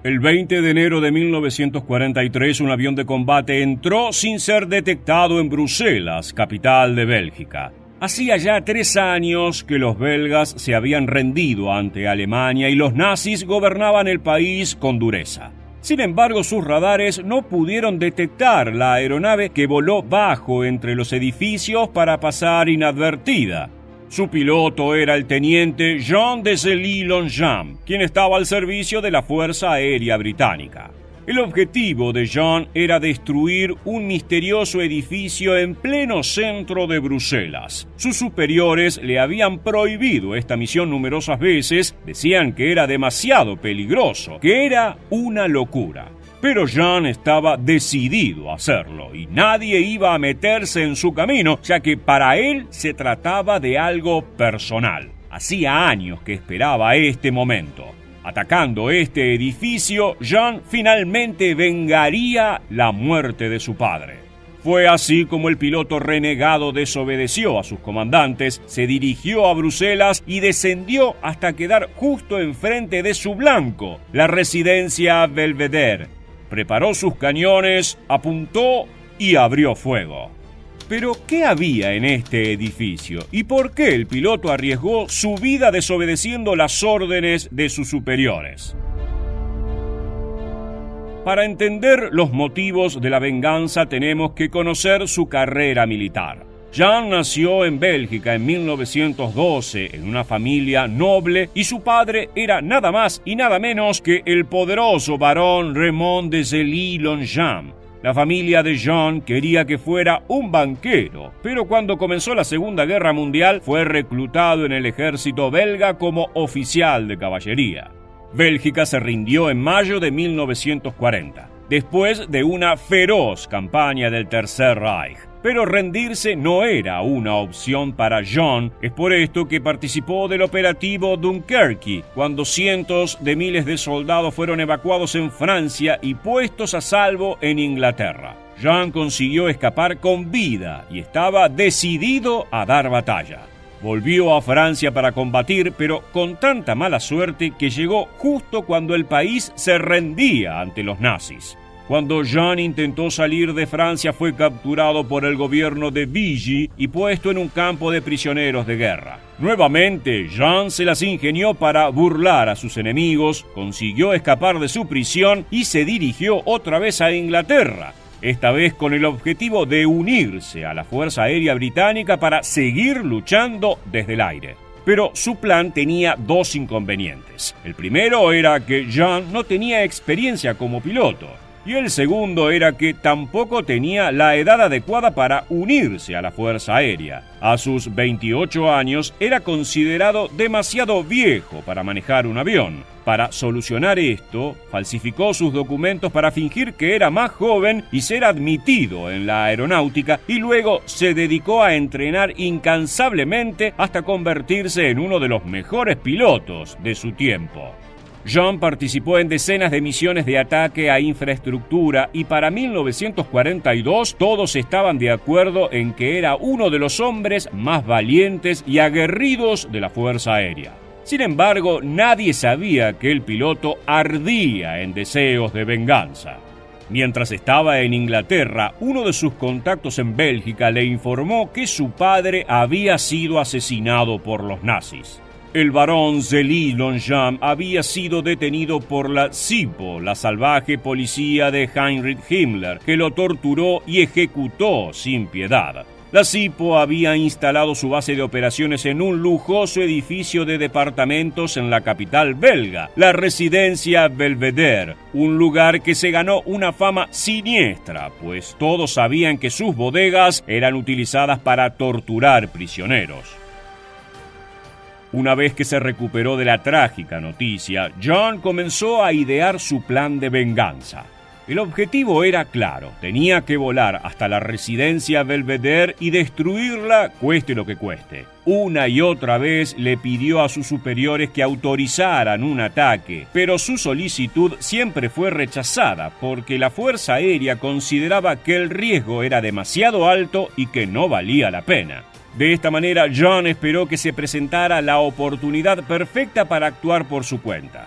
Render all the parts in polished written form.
El 20 de enero de 1943, un avión de combate entró sin ser detectado en Bruselas, capital de Bélgica. Hacía ya 3 años que los belgas se habían rendido ante Alemania y los nazis gobernaban el país con dureza. Sin embargo, sus radares no pudieron detectar la aeronave que voló bajo entre los edificios para pasar inadvertida. Su piloto era el teniente Jean Desailly-Longeam, quien estaba al servicio de la Fuerza Aérea Británica. El objetivo de Jean era destruir un misterioso edificio en pleno centro de Bruselas. Sus superiores le habían prohibido esta misión numerosas veces, decían que era demasiado peligroso, que era una locura. Pero Jean estaba decidido a hacerlo y nadie iba a meterse en su camino, ya que para él se trataba de algo personal. Hacía años que esperaba este momento. Atacando este edificio, Jean finalmente vengaría la muerte de su padre. Fue así como el piloto renegado desobedeció a sus comandantes, se dirigió a Bruselas y descendió hasta quedar justo enfrente de su blanco, la residencia Belvedere. Preparó sus cañones, apuntó y abrió fuego. Pero, ¿qué había en este edificio? ¿Y por qué el piloto arriesgó su vida desobedeciendo las órdenes de sus superiores? Para entender los motivos de la venganza tenemos que conocer su carrera militar. Jean nació en Bélgica en 1912 en una familia noble y su padre era nada más y nada menos que el poderoso barón Raymond Desailly-Longeam. La familia de Jean quería que fuera un banquero, pero cuando comenzó la Segunda Guerra Mundial fue reclutado en el ejército belga como oficial de caballería. Bélgica se rindió en mayo de 1940, después de una feroz campaña del Tercer Reich. Pero rendirse no era una opción para Jean. Es por esto que participó del operativo Dunkerque, cuando cientos de miles de soldados fueron evacuados en Francia y puestos a salvo en Inglaterra. Jean consiguió escapar con vida y estaba decidido a dar batalla. Volvió a Francia para combatir, pero con tanta mala suerte que llegó justo cuando el país se rendía ante los nazis. Cuando Jean intentó salir de Francia fue capturado por el gobierno de Vichy y puesto en un campo de prisioneros de guerra. Nuevamente, Jean se las ingenió para burlar a sus enemigos, consiguió escapar de su prisión y se dirigió otra vez a Inglaterra, esta vez con el objetivo de unirse a la Fuerza Aérea Británica para seguir luchando desde el aire. Pero su plan tenía 2 inconvenientes. El primero era que Jean no tenía experiencia como piloto. Y el segundo era que tampoco tenía la edad adecuada para unirse a la Fuerza Aérea. A sus 28 años era considerado demasiado viejo para manejar un avión. Para solucionar esto, falsificó sus documentos para fingir que era más joven y ser admitido en la aeronáutica, y luego se dedicó a entrenar incansablemente hasta convertirse en uno de los mejores pilotos de su tiempo. Jean participó en decenas de misiones de ataque a infraestructura y para 1942 todos estaban de acuerdo en que era uno de los hombres más valientes y aguerridos de la Fuerza Aérea. Sin embargo, nadie sabía que el piloto ardía en deseos de venganza. Mientras estaba en Inglaterra, uno de sus contactos en Bélgica le informó que su padre había sido asesinado por los nazis. El barón Desailly-Longeam había sido detenido por la SIPO, la salvaje policía de Heinrich Himmler, que lo torturó y ejecutó sin piedad. La SIPO había instalado su base de operaciones en un lujoso edificio de departamentos en la capital belga, la residencia Belvedere, un lugar que se ganó una fama siniestra, pues todos sabían que sus bodegas eran utilizadas para torturar prisioneros. Una vez que se recuperó de la trágica noticia, Jean comenzó a idear su plan de venganza. El objetivo era claro, tenía que volar hasta la residencia Belvedere y destruirla cueste lo que cueste. Una y otra vez le pidió a sus superiores que autorizaran un ataque, pero su solicitud siempre fue rechazada porque la Fuerza Aérea consideraba que el riesgo era demasiado alto y que no valía la pena. De esta manera, Jean esperó que se presentara la oportunidad perfecta para actuar por su cuenta.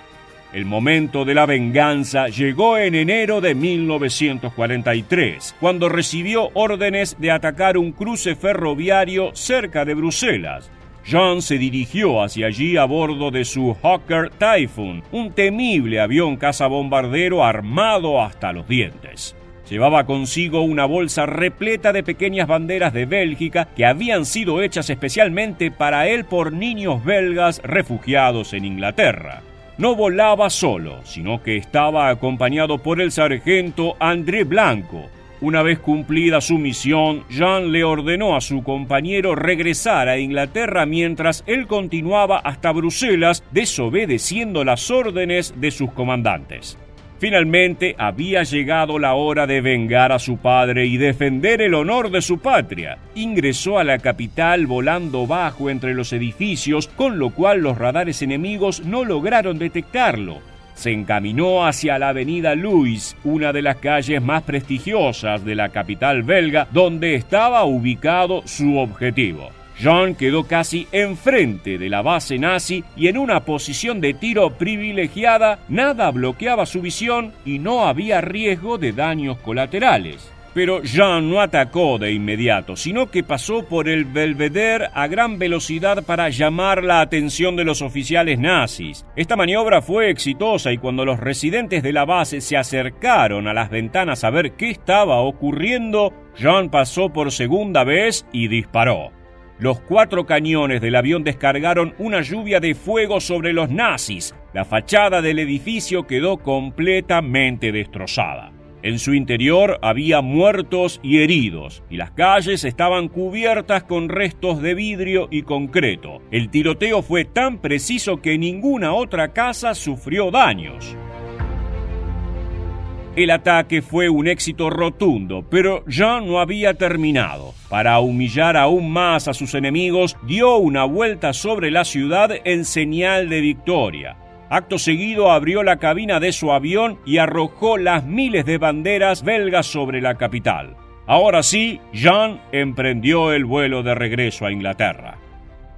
El momento de la venganza llegó en enero de 1943, cuando recibió órdenes de atacar un cruce ferroviario cerca de Bruselas. Jean se dirigió hacia allí a bordo de su Hawker Typhoon, un temible avión cazabombardero armado hasta los dientes. Llevaba consigo una bolsa repleta de pequeñas banderas de Bélgica que habían sido hechas especialmente para él por niños belgas refugiados en Inglaterra. No volaba solo, sino que estaba acompañado por el sargento André Blanco. Una vez cumplida su misión, Jean le ordenó a su compañero regresar a Inglaterra mientras él continuaba hasta Bruselas, desobedeciendo las órdenes de sus comandantes. Finalmente había llegado la hora de vengar a su padre y defender el honor de su patria. Ingresó a la capital volando bajo entre los edificios, con lo cual los radares enemigos no lograron detectarlo. Se encaminó hacia la avenida Louis, una de las calles más prestigiosas de la capital belga, donde estaba ubicado su objetivo. Jean quedó casi enfrente de la base nazi y en una posición de tiro privilegiada. Nada bloqueaba su visión y no había riesgo de daños colaterales. Pero Jean no atacó de inmediato, sino que pasó por el Belvedere a gran velocidad para llamar la atención de los oficiales nazis. Esta maniobra fue exitosa y cuando los residentes de la base se acercaron a las ventanas a ver qué estaba ocurriendo, Jean pasó por segunda vez y disparó. Los 4 cañones del avión descargaron una lluvia de fuego sobre los nazis. La fachada del edificio quedó completamente destrozada. En su interior había muertos y heridos, y las calles estaban cubiertas con restos de vidrio y concreto. El tiroteo fue tan preciso que ninguna otra casa sufrió daños. El ataque fue un éxito rotundo, pero Jean no había terminado. Para humillar aún más a sus enemigos, dio una vuelta sobre la ciudad en señal de victoria. Acto seguido abrió la cabina de su avión y arrojó las miles de banderas belgas sobre la capital. Ahora sí, Jean emprendió el vuelo de regreso a Inglaterra.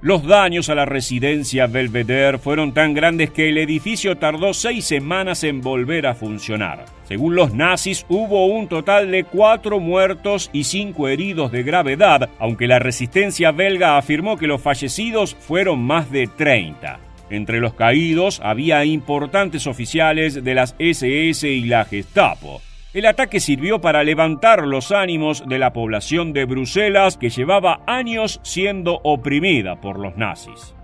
Los daños a la residencia Belvedere fueron tan grandes que el edificio tardó 6 semanas en volver a funcionar. Según los nazis, hubo un total de 4 muertos y 5 heridos de gravedad, aunque la resistencia belga afirmó que los fallecidos fueron más de 30. Entre los caídos había importantes oficiales de las SS y la Gestapo. El ataque sirvió para levantar los ánimos de la población de Bruselas, que llevaba años siendo oprimida por los nazis.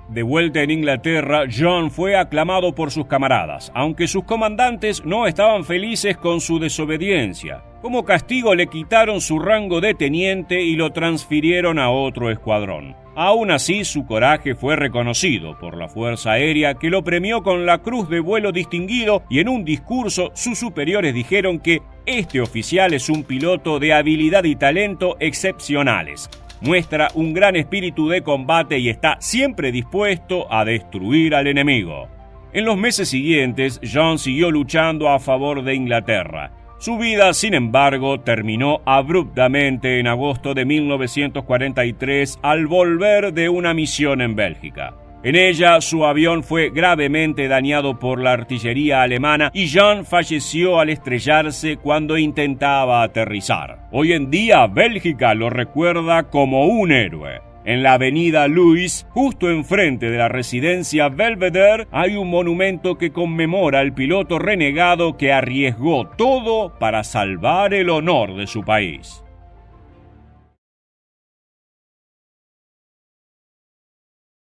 De vuelta en Inglaterra, Jean fue aclamado por sus camaradas, aunque sus comandantes no estaban felices con su desobediencia. Como castigo le quitaron su rango de teniente y lo transfirieron a otro escuadrón. Aún así, su coraje fue reconocido por la Fuerza Aérea, que lo premió con la Cruz de Vuelo Distinguido, y en un discurso sus superiores dijeron que este oficial es un piloto de habilidad y talento excepcionales. Muestra un gran espíritu de combate y está siempre dispuesto a destruir al enemigo. En los meses siguientes, Jean siguió luchando a favor de Inglaterra. Su vida, sin embargo, terminó abruptamente en agosto de 1943 al volver de una misión en Bélgica. En ella, su avión fue gravemente dañado por la artillería alemana y Jean falleció al estrellarse cuando intentaba aterrizar. Hoy en día, Bélgica lo recuerda como un héroe. En la avenida Louis, justo enfrente de la residencia Belvedere, hay un monumento que conmemora al piloto renegado que arriesgó todo para salvar el honor de su país.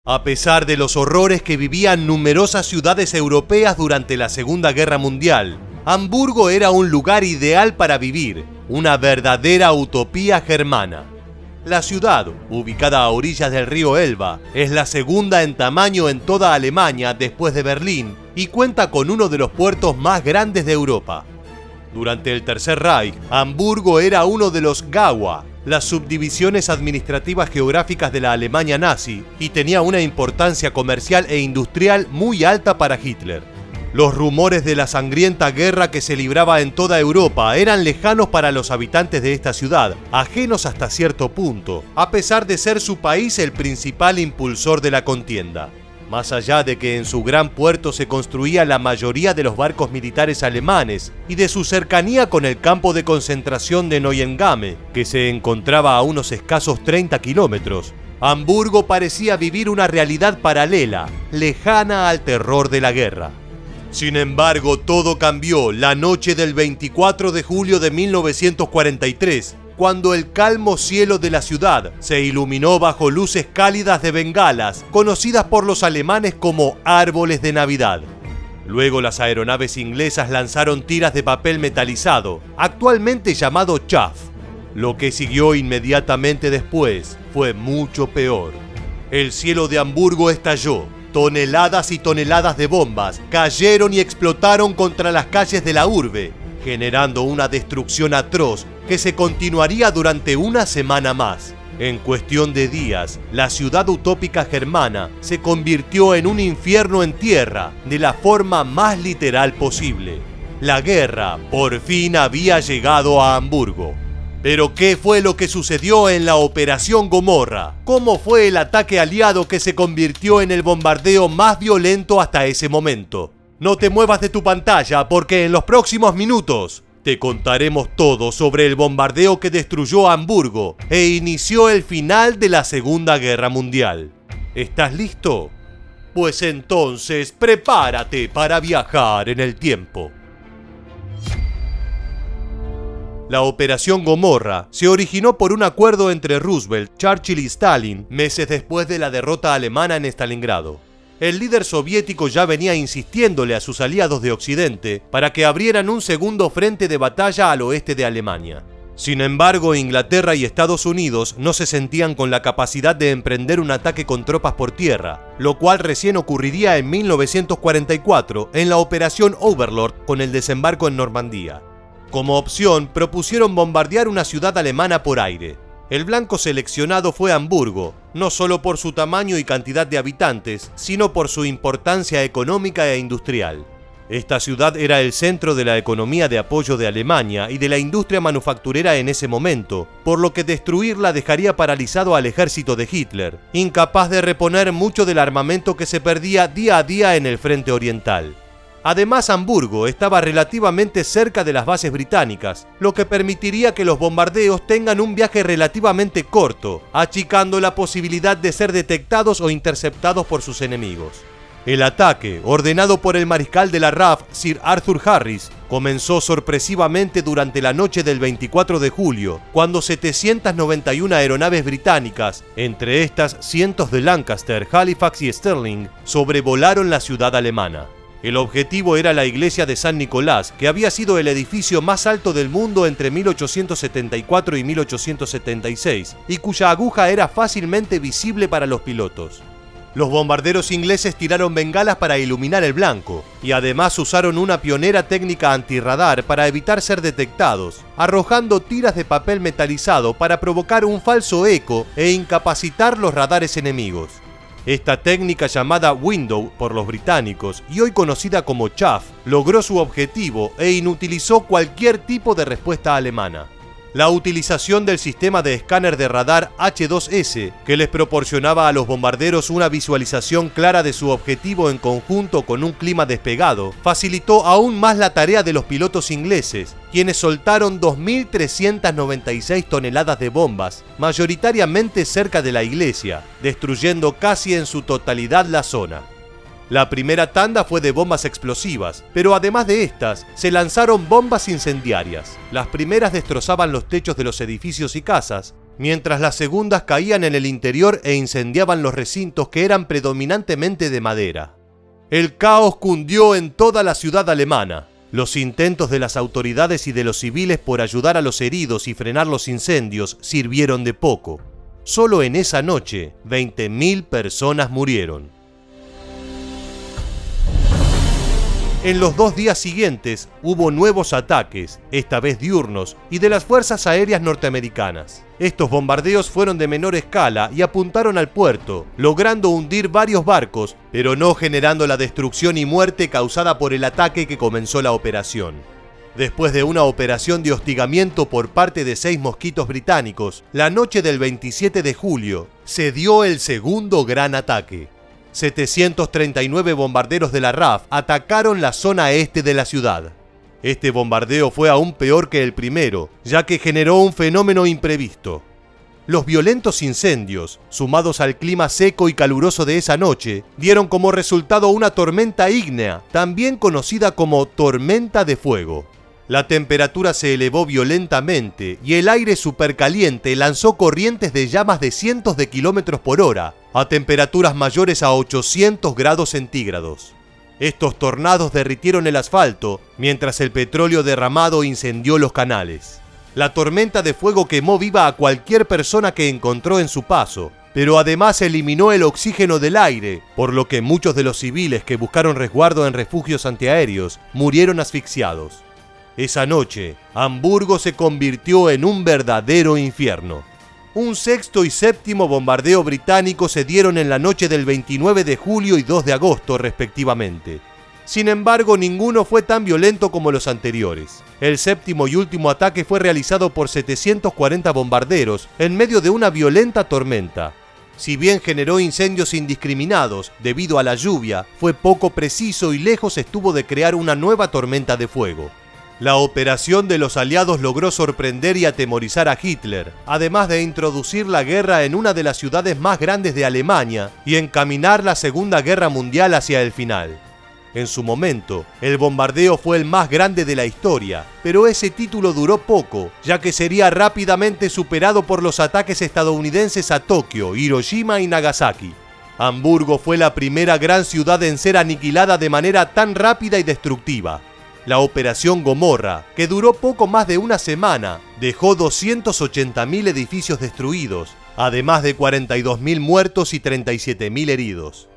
A pesar de los horrores que vivían numerosas ciudades europeas durante la Segunda Guerra Mundial, Hamburgo era un lugar ideal para vivir, una verdadera utopía germana. La ciudad, ubicada a orillas del río Elba, es la segunda en tamaño en toda Alemania después de Berlín y cuenta con uno de los puertos más grandes de Europa. Durante el Tercer Reich, Hamburgo era uno de los Gaue, las subdivisiones administrativas geográficas de la Alemania nazi, y tenía una importancia comercial e industrial muy alta para Hitler. Los rumores de la sangrienta guerra que se libraba en toda Europa eran lejanos para los habitantes de esta ciudad, ajenos hasta cierto punto, a pesar de ser su país el principal impulsor de la contienda. Más allá de que en su gran puerto se construía la mayoría de los barcos militares alemanes y de su cercanía con el campo de concentración de Neuengamme, que se encontraba a unos escasos 30 kilómetros, Hamburgo parecía vivir una realidad paralela, lejana al terror de la guerra. Sin embargo, todo cambió la noche del 24 de julio de 1943, cuando el calmo cielo de la ciudad se iluminó bajo luces cálidas de bengalas, conocidas por los alemanes como árboles de Navidad. Luego las aeronaves inglesas lanzaron tiras de papel metalizado, actualmente llamado chaff. Lo que siguió inmediatamente después fue mucho peor. El cielo de Hamburgo estalló. Toneladas y toneladas de bombas cayeron y explotaron contra las calles de la urbe, generando una destrucción atroz que se continuaría durante una semana más. En cuestión de días, la ciudad utópica germana se convirtió en un infierno en tierra, de la forma más literal posible. La guerra por fin había llegado a Hamburgo. Pero ¿qué fue lo que sucedió en la Operación Gomorra? ¿Cómo fue el ataque aliado que se convirtió en el bombardeo más violento hasta ese momento? No te muevas de tu pantalla porque en los próximos minutos te contaremos todo sobre el bombardeo que destruyó Hamburgo e inició el final de la Segunda Guerra Mundial. ¿Estás listo? Pues entonces prepárate para viajar en el tiempo. La Operación Gomorra se originó por un acuerdo entre Roosevelt, Churchill y Stalin meses después de la derrota alemana en Stalingrado. El líder soviético ya venía insistiéndole a sus aliados de Occidente para que abrieran un segundo frente de batalla al oeste de Alemania. Sin embargo, Inglaterra y Estados Unidos no se sentían con la capacidad de emprender un ataque con tropas por tierra, lo cual recién ocurriría en 1944 en la Operación Overlord con el desembarco en Normandía. Como opción, propusieron bombardear una ciudad alemana por aire. El blanco seleccionado fue Hamburgo, no solo por su tamaño y cantidad de habitantes, sino por su importancia económica e industrial. Esta ciudad era el centro de la economía de apoyo de Alemania y de la industria manufacturera en ese momento, por lo que destruirla dejaría paralizado al ejército de Hitler, incapaz de reponer mucho del armamento que se perdía día a día en el frente oriental. Además, Hamburgo estaba relativamente cerca de las bases británicas, lo que permitiría que los bombardeos tengan un viaje relativamente corto, achicando la posibilidad de ser detectados o interceptados por sus enemigos. El ataque, ordenado por el mariscal de la RAF, Sir Arthur Harris, comenzó sorpresivamente durante la noche del 24 de julio, cuando 791 aeronaves británicas, entre estas cientos de Lancaster, Halifax y Stirling, sobrevolaron la ciudad alemana. El objetivo era la iglesia de San Nicolás, que había sido el edificio más alto del mundo entre 1874 y 1876, y cuya aguja era fácilmente visible para los pilotos. Los bombarderos ingleses tiraron bengalas para iluminar el blanco, y además usaron una pionera técnica antirradar para evitar ser detectados, arrojando tiras de papel metalizado para provocar un falso eco e incapacitar los radares enemigos. Esta técnica, llamada window por los británicos y hoy conocida como chaff, logró su objetivo e inutilizó cualquier tipo de respuesta alemana. La utilización del sistema de escáner de radar H2S, que les proporcionaba a los bombarderos una visualización clara de su objetivo en conjunto con un clima despegado, facilitó aún más la tarea de los pilotos ingleses, quienes soltaron 2.396 toneladas de bombas, mayoritariamente cerca de la iglesia, destruyendo casi en su totalidad la zona. La primera tanda fue de bombas explosivas, pero además de estas, se lanzaron bombas incendiarias. Las primeras destrozaban los techos de los edificios y casas, mientras las segundas caían en el interior e incendiaban los recintos que eran predominantemente de madera. El caos cundió en toda la ciudad alemana. Los intentos de las autoridades y de los civiles por ayudar a los heridos y frenar los incendios sirvieron de poco. Solo en esa noche, 20.000 personas murieron. En los 2 días siguientes hubo nuevos ataques, esta vez diurnos, y de las fuerzas aéreas norteamericanas. Estos bombardeos fueron de menor escala y apuntaron al puerto, logrando hundir varios barcos, pero no generando la destrucción y muerte causada por el ataque que comenzó la operación. Después de una operación de hostigamiento por parte de 6 mosquitos británicos, la noche del 27 de julio se dio el segundo gran ataque. 739 bombarderos de la RAF atacaron la zona este de la ciudad. Este bombardeo fue aún peor que el primero, ya que generó un fenómeno imprevisto. Los violentos incendios, sumados al clima seco y caluroso de esa noche, dieron como resultado una tormenta ígnea, también conocida como tormenta de fuego. La temperatura se elevó violentamente y el aire supercaliente lanzó corrientes de llamas de cientos de kilómetros por hora, a temperaturas mayores a 800 grados centígrados. Estos tornados derritieron el asfalto, mientras el petróleo derramado incendió los canales. La tormenta de fuego quemó viva a cualquier persona que encontró en su paso, pero además eliminó el oxígeno del aire, por lo que muchos de los civiles que buscaron resguardo en refugios antiaéreos murieron asfixiados. Esa noche, Hamburgo se convirtió en un verdadero infierno. Un sexto y séptimo bombardeo británico se dieron en la noche del 29 de julio y 2 de agosto, respectivamente. Sin embargo, ninguno fue tan violento como los anteriores. El séptimo y último ataque fue realizado por 740 bombarderos en medio de una violenta tormenta. Si bien generó incendios indiscriminados debido a la lluvia, fue poco preciso y lejos estuvo de crear una nueva tormenta de fuego. La operación de los aliados logró sorprender y atemorizar a Hitler, además de introducir la guerra en una de las ciudades más grandes de Alemania y encaminar la Segunda Guerra Mundial hacia el final. En su momento, el bombardeo fue el más grande de la historia, pero ese título duró poco, ya que sería rápidamente superado por los ataques estadounidenses a Tokio, Hiroshima y Nagasaki. Hamburgo fue la primera gran ciudad en ser aniquilada de manera tan rápida y destructiva. La Operación Gomorra, que duró poco más de una semana, dejó 280.000 edificios destruidos, además de 42.000 muertos y 37.000 heridos.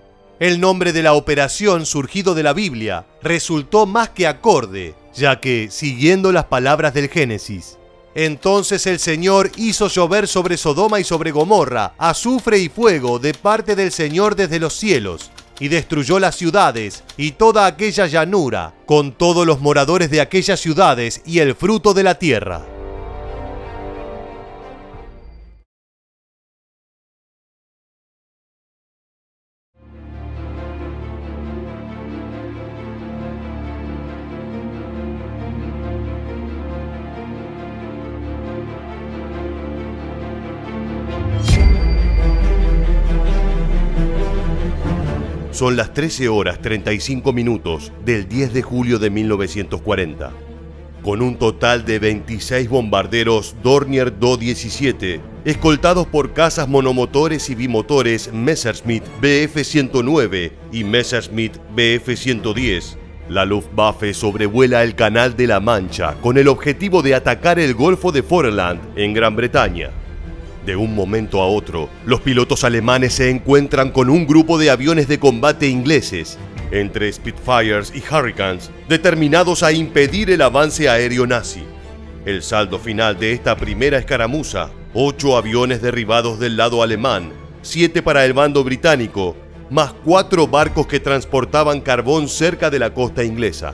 El nombre de la operación, surgido de la Biblia, resultó más que acorde, ya que, siguiendo las palabras del Génesis, entonces el Señor hizo llover sobre Sodoma y sobre Gomorra azufre y fuego de parte del Señor desde los cielos, y destruyó las ciudades y toda aquella llanura, con todos los moradores de aquellas ciudades y el fruto de la tierra. Son las 13 horas 35 minutos del 10 de julio de 1940. Con un total de 26 bombarderos Dornier Do-17, escoltados por cazas monomotores y bimotores Messerschmitt Bf-109 y Messerschmitt Bf-110, la Luftwaffe sobrevuela el Canal de la Mancha con el objetivo de atacar el Golfo de Foreland en Gran Bretaña. De un momento a otro, los pilotos alemanes se encuentran con un grupo de aviones de combate ingleses, entre Spitfires y Hurricanes, determinados a impedir el avance aéreo nazi. El saldo final de esta primera escaramuza: 8 aviones derribados del lado alemán, 7 para el bando británico, más 4 barcos que transportaban carbón cerca de la costa inglesa.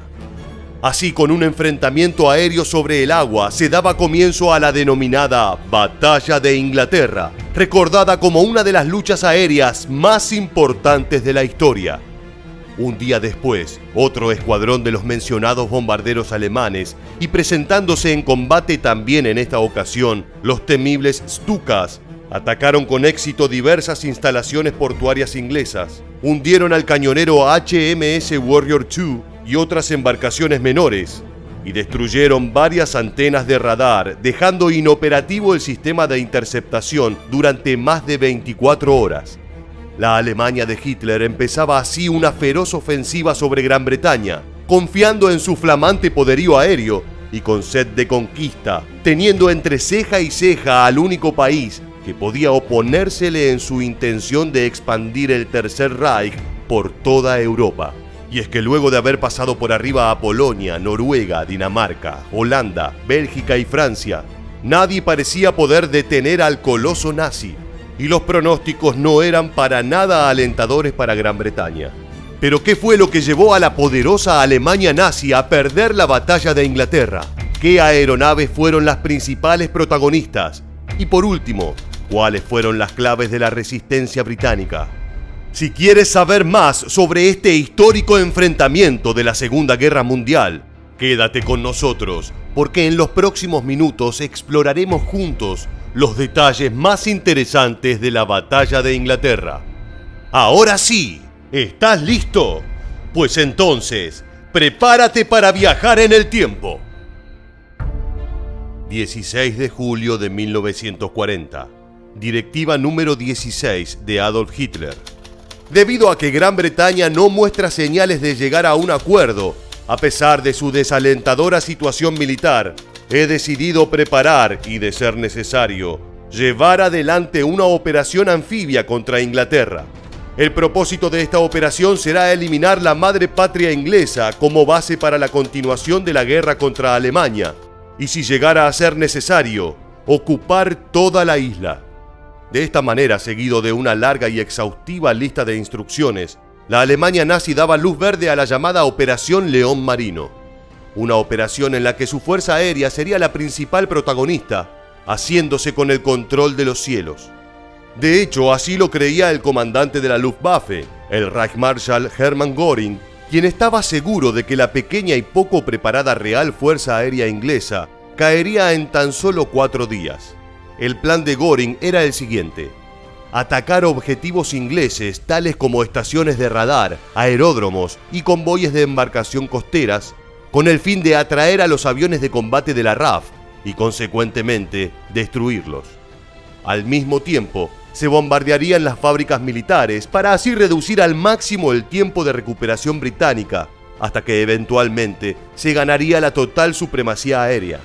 Así, con un enfrentamiento aéreo sobre el agua, se daba comienzo a la denominada Batalla de Inglaterra, recordada como una de las luchas aéreas más importantes de la historia. Un día después, otro escuadrón de los mencionados bombarderos alemanes, y presentándose en combate también en esta ocasión, los temibles Stukas, atacaron con éxito diversas instalaciones portuarias inglesas, hundieron al cañonero HMS Warrior II y otras embarcaciones menores, y destruyeron varias antenas de radar, dejando inoperativo el sistema de interceptación durante más de 24 horas. La Alemania de Hitler empezaba así una feroz ofensiva sobre Gran Bretaña, confiando en su flamante poderío aéreo y con sed de conquista, teniendo entre ceja y ceja al único país que podía oponérsele en su intención de expandir el Tercer Reich por toda Europa. Y es que luego de haber pasado por arriba a Polonia, Noruega, Dinamarca, Holanda, Bélgica y Francia, nadie parecía poder detener al coloso nazi, y los pronósticos no eran para nada alentadores para Gran Bretaña. Pero ¿qué fue lo que llevó a la poderosa Alemania nazi a perder la batalla de Inglaterra? ¿Qué aeronaves fueron las principales protagonistas? Y por último, ¿cuáles fueron las claves de la resistencia británica? Si quieres saber más sobre este histórico enfrentamiento de la Segunda Guerra Mundial, quédate con nosotros, porque en los próximos minutos exploraremos juntos los detalles más interesantes de la Batalla de Inglaterra. Ahora sí, ¿estás listo? Pues entonces, prepárate para viajar en el tiempo. 16 de julio de 1940. Directiva número 16 de Adolf Hitler. Debido a que Gran Bretaña no muestra señales de llegar a un acuerdo, a pesar de su desalentadora situación militar, he decidido preparar y, de ser necesario, llevar adelante una operación anfibia contra Inglaterra. El propósito de esta operación será eliminar la madre patria inglesa como base para la continuación de la guerra contra Alemania, y si llegara a ser necesario, ocupar toda la isla. De esta manera, seguido de una larga y exhaustiva lista de instrucciones, la Alemania nazi daba luz verde a la llamada Operación León Marino, una operación en la que su fuerza aérea sería la principal protagonista, haciéndose con el control de los cielos. De hecho, así lo creía el comandante de la Luftwaffe, el Reichsmarschall Hermann Göring, quien estaba seguro de que la pequeña y poco preparada Real Fuerza Aérea Inglesa caería en tan solo 4 días. El plan de Göring era el siguiente: atacar objetivos ingleses tales como estaciones de radar, aeródromos y convoyes de embarcación costeras, con el fin de atraer a los aviones de combate de la RAF y, consecuentemente, destruirlos. Al mismo tiempo, se bombardearían las fábricas militares para así reducir al máximo el tiempo de recuperación británica, hasta que eventualmente se ganaría la total supremacía aérea.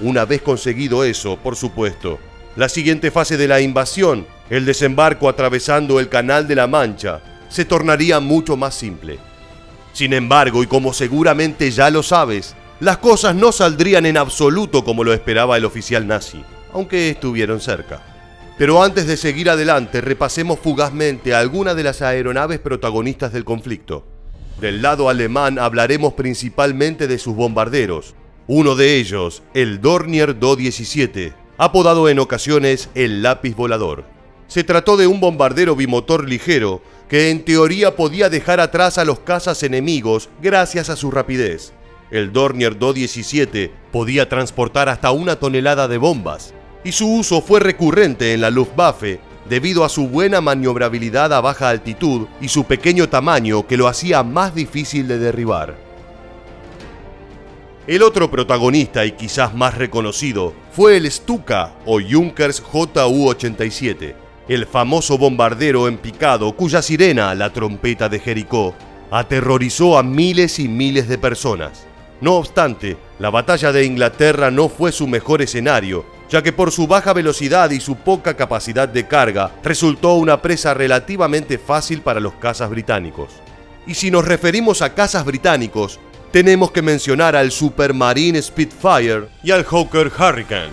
Una vez conseguido eso, por supuesto, la siguiente fase de la invasión, el desembarco atravesando el Canal de la Mancha, se tornaría mucho más simple. Sin embargo, y como seguramente ya lo sabes, las cosas no saldrían en absoluto como lo esperaba el oficial nazi, aunque estuvieron cerca. Pero antes de seguir adelante, repasemos fugazmente algunas de las aeronaves protagonistas del conflicto. Del lado alemán hablaremos principalmente de sus bombarderos. Uno de ellos, el Dornier Do-17, apodado en ocasiones el lápiz volador. Se trató de un bombardero bimotor ligero que en teoría podía dejar atrás a los cazas enemigos gracias a su rapidez. El Dornier Do-17 podía transportar hasta 1 tonelada de bombas, y su uso fue recurrente en la Luftwaffe debido a su buena maniobrabilidad a baja altitud y su pequeño tamaño que lo hacía más difícil de derribar. El otro protagonista y quizás más reconocido fue el Stuka o Junkers Ju-87, el famoso bombardero en picado cuya sirena, la trompeta de Jericó, aterrorizó a miles y miles de personas. No obstante, la batalla de Inglaterra no fue su mejor escenario, ya que por su baja velocidad y su poca capacidad de carga, resultó una presa relativamente fácil para los cazas británicos. Y si nos referimos a cazas británicos, tenemos que mencionar al Supermarine Spitfire y al Hawker Hurricane,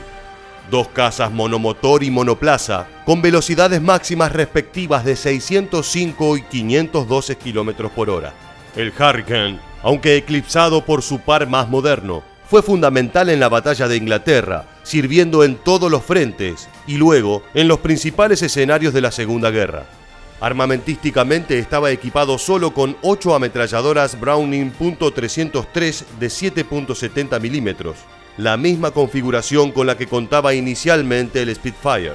dos cazas monomotor y monoplaza, con velocidades máximas respectivas de 605 y 512 km por hora. El Hurricane, aunque eclipsado por su par más moderno, fue fundamental en la batalla de Inglaterra, sirviendo en todos los frentes y luego en los principales escenarios de la Segunda Guerra. Armamentísticamente estaba equipado solo con 8 ametralladoras Browning .303 de 7.70 mm, la misma configuración con la que contaba inicialmente el Spitfire.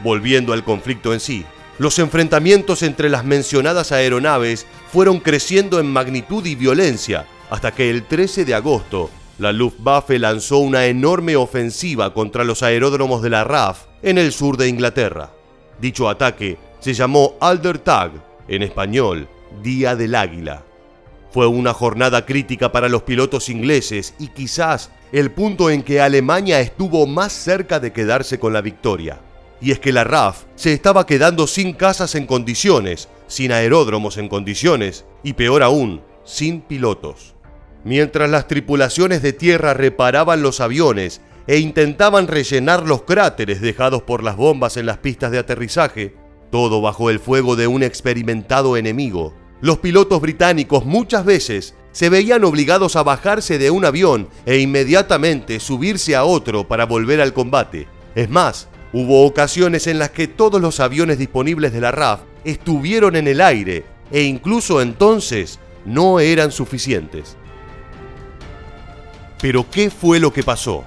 Volviendo al conflicto en sí, los enfrentamientos entre las mencionadas aeronaves fueron creciendo en magnitud y violencia, hasta que el 13 de agosto, la Luftwaffe lanzó una enorme ofensiva contra los aeródromos de la RAF en el sur de Inglaterra. Dicho ataque se llamó Aldertag, en español, Día del Águila. Fue una jornada crítica para los pilotos ingleses y quizás el punto en que Alemania estuvo más cerca de quedarse con la victoria. Y es que la RAF se estaba quedando sin cazas en condiciones, sin aeródromos en condiciones y, peor aún, sin pilotos. Mientras las tripulaciones de tierra reparaban los aviones e intentaban rellenar los cráteres dejados por las bombas en las pistas de aterrizaje, todo bajo el fuego de un experimentado enemigo, los pilotos británicos muchas veces se veían obligados a bajarse de un avión e inmediatamente subirse a otro para volver al combate. Es más, hubo ocasiones en las que todos los aviones disponibles de la RAF estuvieron en el aire e incluso entonces no eran suficientes. Pero ¿qué fue lo que pasó?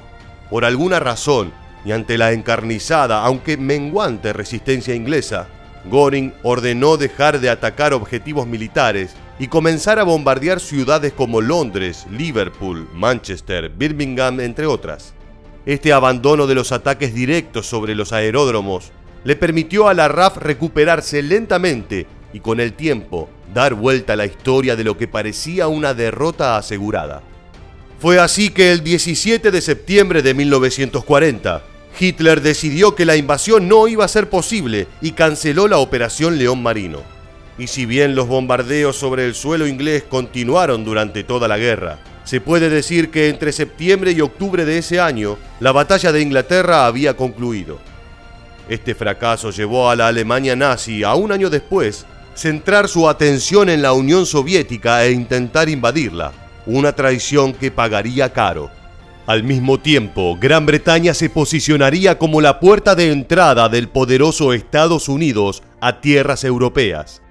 Por alguna razón, y ante la encarnizada, aunque menguante resistencia inglesa, Göring ordenó dejar de atacar objetivos militares y comenzar a bombardear ciudades como Londres, Liverpool, Manchester, Birmingham, entre otras. Este abandono de los ataques directos sobre los aeródromos le permitió a la RAF recuperarse lentamente y con el tiempo dar vuelta a la historia de lo que parecía una derrota asegurada. Fue así que el 17 de septiembre de 1940, Hitler decidió que la invasión no iba a ser posible y canceló la Operación León Marino. Y si bien los bombardeos sobre el suelo inglés continuaron durante toda la guerra, se puede decir que entre septiembre y octubre de ese año, la batalla de Inglaterra había concluido. Este fracaso llevó a la Alemania nazi a un año después centrar su atención en la Unión Soviética e intentar invadirla, una traición que pagaría caro. Al mismo tiempo, Gran Bretaña se posicionaría como la puerta de entrada del poderoso Estados Unidos a tierras europeas.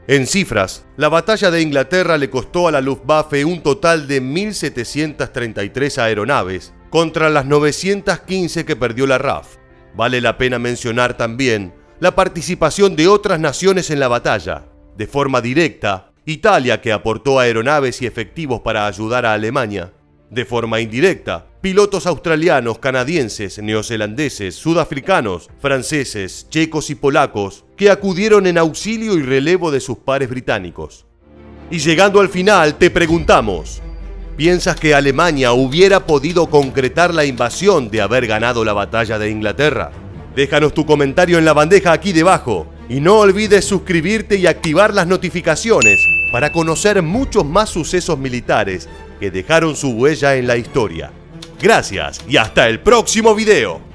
En cifras, la batalla de Inglaterra le costó a la Luftwaffe un total de 1.733 aeronaves contra las 915 que perdió la RAF. Vale la pena mencionar también la participación de otras naciones en la batalla. De forma directa, Italia, que aportó aeronaves y efectivos para ayudar a Alemania. De forma indirecta, pilotos australianos, canadienses, neozelandeses, sudafricanos, franceses, checos y polacos que acudieron en auxilio y relevo de sus pares británicos. Y llegando al final, te preguntamos, ¿piensas que Alemania hubiera podido concretar la invasión de haber ganado la batalla de Inglaterra? Déjanos tu comentario en la bandeja aquí debajo y no olvides suscribirte y activar las notificaciones para conocer muchos más sucesos militares que dejaron su huella en la historia. Gracias y hasta el próximo video.